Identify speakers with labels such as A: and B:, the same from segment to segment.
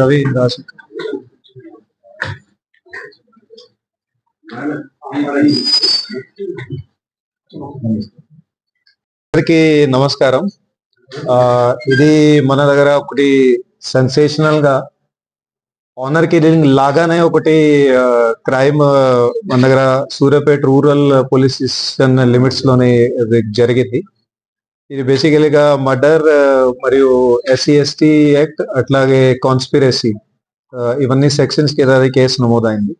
A: రవి దాస్ అందరికి నమస్కారం. ఇది మన దగ్గర ఒకటి సెన్సేషనల్ గా ఆనర్ కిల్లింగ్ లాగానే ఒకటి క్రైమ్ మన దగ్గర Suryapet rural police station limits లోనే జరిగింది. ఇది బేసికలీగా మర్డర్ మరియు ఎస్సీ ఎస్టీ యాక్ట్ అట్లాగే కాన్స్పిరసీ ఇవన్నీ సెక్షన్స్ కింద కేసు నమోదైంది.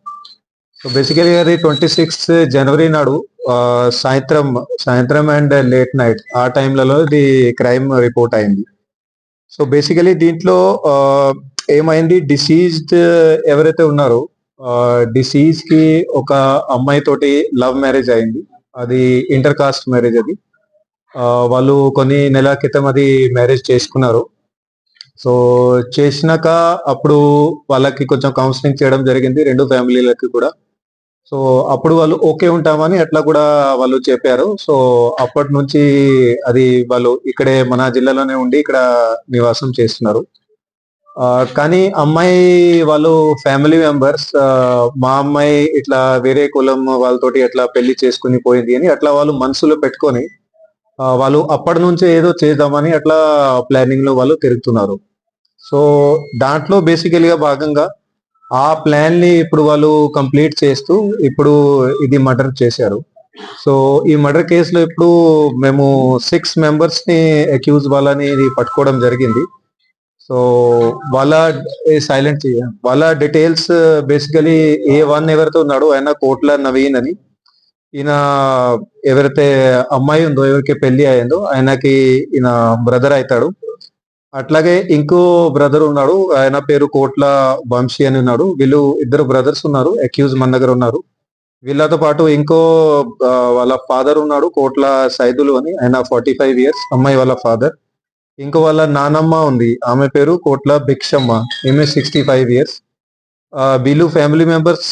A: సో బేసికలీ అది 26 జనవరి నాడు సాయంత్రం అండ్ లేట్ నైట్ ఆ టైంలలో ఇది క్రైమ్ రిపోర్ట్ అయింది. సో బేసికలీ దీంట్లో ఏమైంది, డిసీజ్డ్ ఎవరైతే ఉన్నారో డిసీజ్ కి ఒక అమ్మాయి తోటి లవ్ మ్యారేజ్ అయింది. అది ఇంటర్ కాస్ట్ మ్యారేజ్. అది వాళ్ళు కొన్ని నెలల క్రితం అది మ్యారేజ్ చేసుకున్నారు. సో చేసినాక అప్పుడు వాళ్ళకి కొంచెం కౌన్సిలింగ్ చేయడం జరిగింది రెండు ఫ్యామిలీలకి కూడా. సో అప్పుడు వాళ్ళు ఓకే ఉంటామని అట్లా కూడా వాళ్ళు చెప్పారు. సో అప్పటి నుంచి అది వాళ్ళు ఇక్కడే మన జిల్లాలోనే ఉండి ఇక్కడ నివాసం చేస్తున్నారు. కానీ అమ్మాయి వాళ్ళు ఫ్యామిలీ మెంబర్స్ మా అమ్మాయి ఇట్లా వేరే కులం వాళ్ళతోటి ఎట్లా పెళ్లి చేసుకుని పోయింది అని అట్లా వాళ్ళు మనసులో పెట్టుకొని వాళ్ళు అప్పటి నుంచే ఏదో చేద్దామని అట్లా ప్లానింగ్ లో వాళ్ళు తిరుగుతున్నారు. సో దాంట్లో బేసికల్గా భాగంగా ఆ ప్లాన్ ని ఇప్పుడు వాళ్ళు కంప్లీట్ చేస్తూ ఇప్పుడు ఇది మర్డర్ చేశారు. సో ఈ మర్డర్ కేసులో ఇప్పుడు మేము 6 మెంబర్స్ ని అక్యూజ్ వాళ్ళని పట్టుకోవడం జరిగింది. సో వాళ్ళ డీటెయిల్స్ బేసికలీ A1 ఎవరైతే ఉన్నాడో ఆయన కోట్ల నవీన్ అని, ఈయన ఎవరైతే అమ్మాయి ఉందో ఎవరికి పెళ్లి అయిందో ఆయనకి ఈయన బ్రదర్ అవుతాడు. అట్లాగే ఇంకో బ్రదర్ ఉన్నాడు, ఆయన పేరు కోట్ల వంశీ అని ఉన్నాడు. వీళ్ళు ఇద్దరు బ్రదర్స్ ఉన్నారు, అక్యూజ్ మన దగ్గర ఉన్నారు. వీళ్ళతో పాటు ఇంకో వాళ్ళ ఫాదర్ ఉన్నాడు కోట్ల సైదులు అని, ఆయన 45 ఇయర్స్, అమ్మాయి వాళ్ళ ఫాదర్. ఇంకో వాళ్ళ నానమ్మ ఉంది, ఆమె పేరు కోట్ల భిక్షమ్మ, ఈమె 65 ఇయర్స్. వీళ్ళు ఫ్యామిలీ మెంబర్స్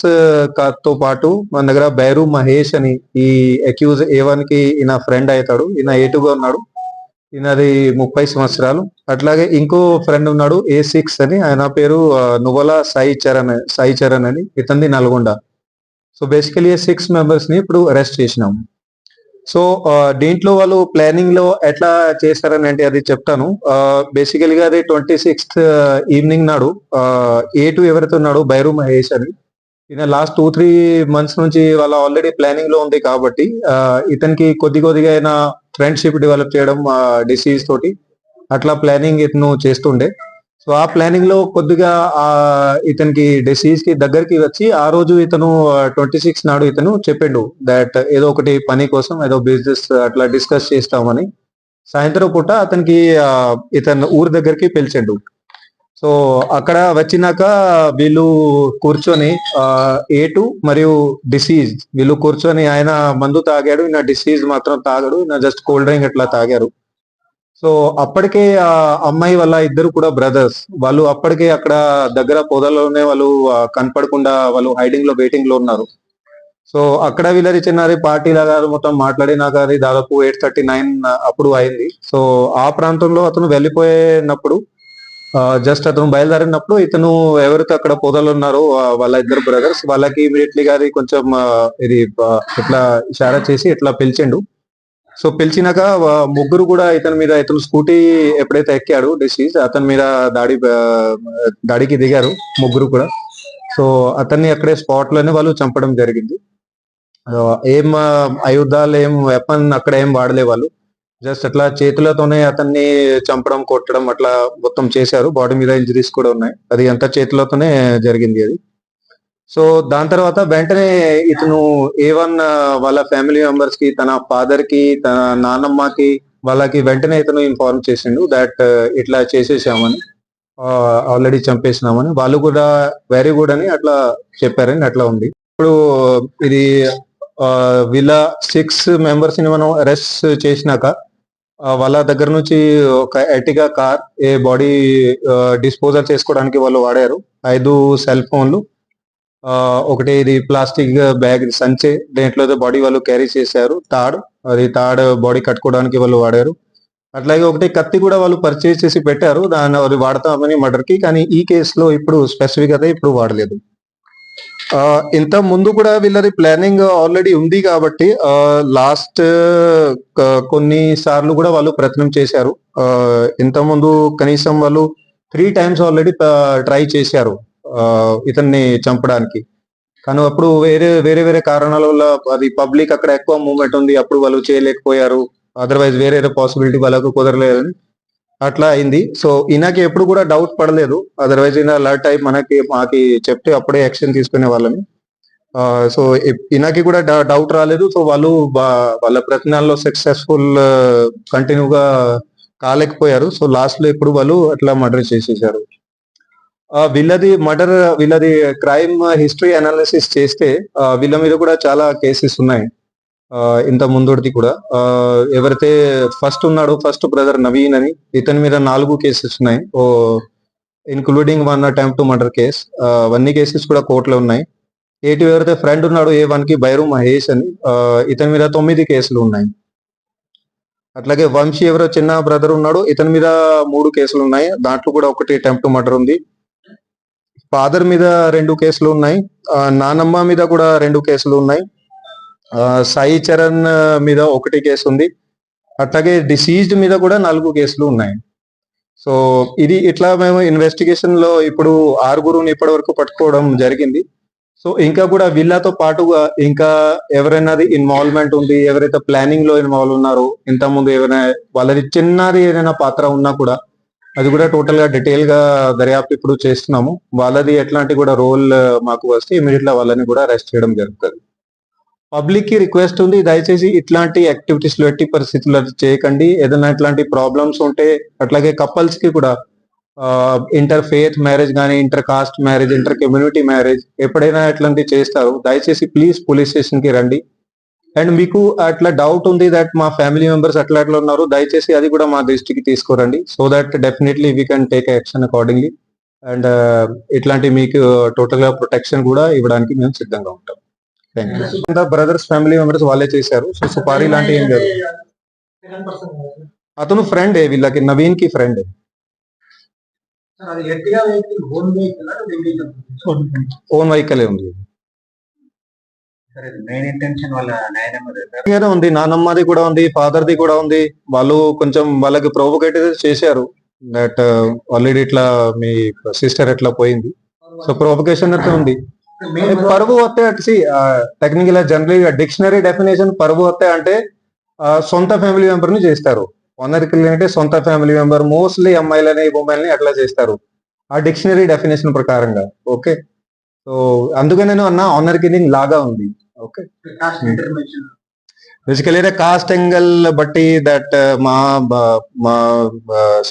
A: తో పాటు మన దగ్గర బైరు మహేష్ అని ఈ అక్యూజ్ A1 కి ఈయన ఫ్రెండ్ అవుతాడు. ఈయన A2 ఉన్నాడు, ఈయనది 30 సంవత్సరాలు. అట్లాగే ఇంకో ఫ్రెండ్ ఉన్నాడు A6 అని, ఆయన పేరు నువ్వల సాయి చరణ్ అని, ఇతనిది నల్గొండ. సో బేసికలీ 6 మెంబర్స్ ని ఇప్పుడు అరెస్ట్ చేసినాం. సో దీంట్లో వాళ్ళు ప్లానింగ్ లో ఎట్లా చేశారని అంటే అది చెప్తాను. బేసికలీగా అది 26th ఈవినింగ్ నాడు A2 ఎవరైతే ఉన్నాడో బైరు మహేష్ అని, ఈయన లాస్ట్ 2-3 months నుంచి వాళ్ళ ఆల్రెడీ ప్లానింగ్ లో ఉంది కాబట్టి ఇతనికి కొద్దిగా అయినా ఫ్రెండ్షిప్ డెవలప్ చేయడం డిసీజ్ తోటి అట్లా ప్లానింగ్ ఇతను చేస్తుండే. సో ఆ ప్లానింగ్ లో కొద్దిగా ఇతనికి డిసీజ్ కి దగ్గరికి వచ్చి ఆ రోజు ఇతను 26 నాడు ఇతను చెప్పిండు దట్ ఏదో ఒకటి పని కోసం ఏదో బిజినెస్ అట్లా డిస్కస్ చేస్తామని. సాయంత్రం పూట అతనికి ఇతను ఊరి దగ్గరికి పిలిచిండు. సో అక్కడ వచ్చినాక వీళ్ళు కూర్చొని A2 మరియు డిసీజ్ వీళ్ళు కూర్చొని, ఆయన మందు తాగాడు, ఈయన డిసీజ్ మాత్రం తాగాడు, ఈయన జస్ట్ కోల్డ్ డ్రింక్ అట్లా తాగారు. సో అప్పటికే ఆ అమ్మాయి వాళ్ళ ఇద్దరు కూడా బ్రదర్స్, వాళ్ళు అప్పటికే అక్కడ దగ్గర పొదలోనే వాళ్ళు కనపడకుండా వాళ్ళు హైడింగ్ లో వెయిటింగ్ లో ఉన్నారు. సో అక్కడ వీళ్ళది చిన్నది పార్టీ లాగా మొత్తం మాట్లాడినాక అది దాదాపు 8:39 అప్పుడు అయింది. సో ఆ ప్రాంతంలో అతను వెళ్ళిపోయినప్పుడు జస్ట్ అతను బయలుదేరినప్పుడు ఇతను ఎవరైతే అక్కడ పొదలు ఉన్నారో వాళ్ళ ఇద్దరు బ్రదర్స్ వాళ్ళకి ఇమీడియట్లీగా అది కొంచెం ఇది ఇట్లా ఇషారా చేసి ఇట్లా పిలిచిండు. సో పిలిచినాక ముగ్గురు కూడా ఇతను స్కూటీ ఎప్పుడైతే ఎక్కాడు డిసీజ్ అతని మీద దాడికి దిగారు ముగ్గురు కూడా. సో అతన్ని అక్కడే స్పాట్ లోనే వాళ్ళు చంపడం జరిగింది. ఏం ఆయుధాలు ఏం వెపన్ అక్కడ ఏం వాడలే వాళ్ళు. జస్ట్ అట్లా చేతులతోనే అతన్ని చంపడం కొట్టడం అట్లా మొత్తం చేశారు. బాడీ మీద ఇంజరీస్ కూడా ఉన్నాయి. అది అంతా చేతులతోనే జరిగింది అది. సో దాని తర్వాత వెంటనే ఇతను A1 వాళ్ళ ఫ్యామిలీ మెంబర్స్ కి, తన ఫాదర్ కి, తన నానమ్మకి వాళ్ళకి వెంటనే ఇతను ఇన్ఫార్మ్ చేసిండు దట్ ఇట్లా చేసేసామని, ఆల్రెడీ చంపేసినామని. వాళ్ళు కూడా వెరీ గుడ్ అని అట్లా చెప్పారని అట్లా ఉంది. ఇప్పుడు ఇది వీళ్ళ 6 మెంబర్స్ ని మనం అరెస్ట్ చేసినాక వాళ్ళ దగ్గర నుంచి ఒక ఎర్టిగా కార్, ఏ బాడీ డిస్పోజల్ చేసుకోవడానికి వాళ్ళు వాడారు. 5 సెల్ ఫోన్లు, ఒకటి ఇది ప్లాస్టిక్ బ్యాగ్ సంచి, దేంట్లో బాడీ వాళ్ళు క్యారీ చేశారు. తాడ్ బాడీ కట్టుకోవడానికి వాళ్ళు వాడారు. అట్లాగే ఒకటి కత్తి కూడా వాళ్ళు పర్చేస్ చేసి పెట్టారు, దాన్ని అది వాడతామని మర్డర్ కి. కానీ ఈ కేసులో ఇప్పుడు స్పెసిఫిక్ అయితే ఇప్పుడు వాడలేదు. ఇంత ముందు కూడా వీళ్ళది ప్లానింగ్ ఆల్రెడీ ఉంది కాబట్టి లాస్ట్ కొన్ని సార్లు కూడా వాళ్ళు ప్రయత్నం చేశారు. ఇంత ముందు కనీసం వాళ్ళు 3 times ఆల్రెడీ ట్రై చేశారు ఇతన్ని చంపడానికి. కానీ అప్పుడు వేరే వేరే వేరే కారణాల వల్ల, అది పబ్లిక్ అక్కడ ఎక్కువ మూవ్మెంట్ ఉంది, అప్పుడు వాళ్ళు చేయలేకపోయారు. అదర్వైజ్ వేరే పాసిబిలిటీ వాళ్ళకు కుదరలేదని అట్లా అయింది. సో ఈయనకి ఎప్పుడు కూడా డౌట్ పడలేదు. అదర్వైజ్ ఈయన అలర్ట్ అయి మాకి చెప్తే అప్పుడే యాక్షన్ తీసుకునే వాళ్ళని. సో ఈయనకి కూడా డౌట్ రాలేదు. సో వాళ్ళు వాళ్ళ ప్రయత్నాల్లో సక్సెస్ఫుల్ కంటిన్యూగా కాలేకపోయారు. సో లాస్ట్ లో ఇప్పుడు వాళ్ళు అట్లా మర్డర్ చేసేసారు. వీళ్ళది క్రైమ్ హిస్టరీ అనాలిసిస్ చేస్తే వీళ్ళ మీద కూడా చాలా కేసెస్ ఉన్నాయి. ఇంత ముందుది కూడా ఎవరైతే ఫస్ట్ ఉన్నాడో, ఫస్ట్ బ్రదర్ నవీన్ అని, ఇతని మీద 4 కేసెస్ ఉన్నాయి, including 1 attempt to murder case. అవన్నీ కేసెస్ కూడా కోర్టులో ఉన్నాయి. ఎవరైతే ఫ్రెండ్ ఉన్నాడో A1 కి, బైరు మహేష్ అని, ఇతని మీద 9 కేసులు ఉన్నాయి. అట్లాగే వంశీ ఎవరో చిన్న బ్రదర్ ఉన్నాడు, ఇతని మీద 3 కేసులు ఉన్నాయి. దాంట్లో కూడా ఒకటి attempt to murder ఉంది. ఫాదర్ మీద 2 కేసులు ఉన్నాయి. నానమ్మ మీద కూడా 2 కేసులు ఉన్నాయి. సాయి చరణ్ మీద 1 కేసు ఉంది. అట్లాగే డిసీజ్డ్ మీద కూడా 4 కేసులు ఉన్నాయి. సో ఇది ఇట్లా మేము ఇన్వెస్టిగేషన్ లో ఇప్పుడు 6 ఇప్పటి వరకు పట్టుకోవడం జరిగింది. సో ఇంకా కూడా వీళ్ళతో పాటుగా ఇంకా ఎవరైనా ఇన్వాల్వ్మెంట్ ఉంది, ఎవరైతే ప్లానింగ్ లో ఇన్వాల్వ్ ఉన్నారో, ఇంత ముందు ఎవరైనా వాళ్ళది చిన్నది ఏదైనా పాత్ర ఉన్నా కూడా అది కూడా టోటల్ గా డీటెయిల్ గా దర్యాప్తు ఇప్పుడు చేస్తున్నాము. వాళ్ళది ఎట్లాంటి కూడా రోల్ మాకు వస్తే ఇమీడియట్ గా వాళ్ళని కూడా అరెస్ట్ చేయడం జరుగుతుంది. పబ్లిక్ కి రిక్వెస్ట్ ఉంది, దయచేసి ఇట్లాంటి యాక్టివిటీస్ లో ఎట్టి పరిస్థితుల్లో చేయకండి. ఏదైనా ఇట్లాంటి ప్రాబ్లమ్స్ ఉంటే, అట్లాగే కపుల్స్ కి కూడా ఇంటర్ ఫేత్ మ్యారేజ్ కానీ, inter caste marriage, inter community marriage ఎప్పుడైనా ఇట్లాంటి చేస్తారు, దయచేసి ప్లీజ్ పోలీస్ స్టేషన్ కి రండి. అండ్ మీకు అట్లా డౌట్ ఉంది దట్ మా ఫ్యామిలీ మెంబర్స్ అట్లా అట్లా ఉన్నారు, దయచేసి అది కూడా మా దృష్టికి తీసుకురండి. So that definitely we can take action accordingly. And ఇట్లాంటి మీకు టోటల్ గా ప్రొటెక్షన్ కూడా ఇవ్వడానికి మేము సిద్ధంగా ఉంటాం. బ్రదర్స్ ఫ్యామిలీ మెంబర్స్ వాళ్ళే చేశారు. సో సుపారీ లాంటి ఏం లేదు. అతను ఫ్రెండ్, వీళ్ళకి నవీన్ కి ఫ్రెండ్. ఓన్ వెహికల్ ఉంది. ఉంది, నానమ్మది కూడా ఉంది, ఫాదర్ ది కూడా ఉంది. వాళ్ళు కొంచెం వాళ్ళకి ప్రొవోకేటివ్ చేశారు దట్ ఆల్రెడీ ఇట్లా మీ సిస్టర్ ఎట్లా పోయింది. సో ప్రొవోకేషన్ అయితే ఉంది. పరువు హత్య టెక్నికల్ జనరల్ డిక్షనరీ డెఫినేషన్ పరువు హత్య అంటే సొంత ఫ్యామిలీ మెంబర్ ని చేస్తారు. ఆనర్ కిల్లింగ్ అంటే సొంత ఫ్యామిలీ మెంబర్, మోస్ట్లీ అమ్మాయిలని ఉమెన్ని అట్లా చేస్తారు ఆ డిక్షనరీ డెఫినేషన్ ప్రకారంగా. ఓకే, సో అందుకే నేను అన్నా ఆనర్ కిల్లింగ్ లాగా ఉంది. ఓకే, బేసికలీ కాస్ట్ యాంగిల్ బట్టి దట్ మా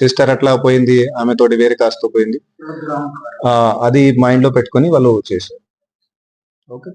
A: సిస్టర్ అట్లా పోయింది, ఆమె తోటి వేరే కాస్ట్ తో పోయింది, అది మైండ్ లో పెట్టుకొని వాళ్ళు చేశారు. Okay.